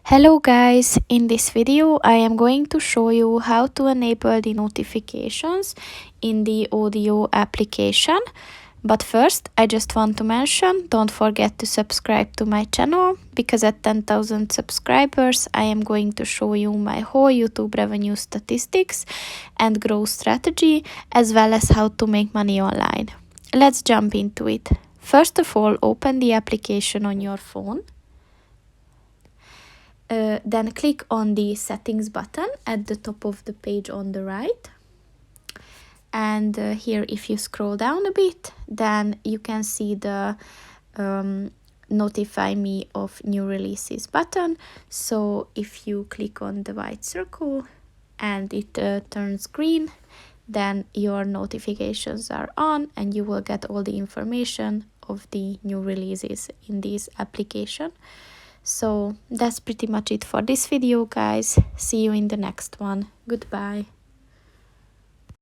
Hello guys, in this video I am going to show you how to enable the notifications in the Odio application. But first I just want to mention, don't forget to subscribe to my channel, because at 10,000 subscribers I am going to show you my whole YouTube revenue statistics and growth strategy, as well as how to make money online. Let's jump into it. First of all, open the application on your phone. Then click on the settings button at the top of the page on the right. And here, if you scroll down a bit, then you can see the notify me of new releases button. So if you click on the white circle and it turns green, then your notifications are on and you will get all the information of the new releases in this application. So that's pretty much it for this video, guys. See you in the next one. Goodbye.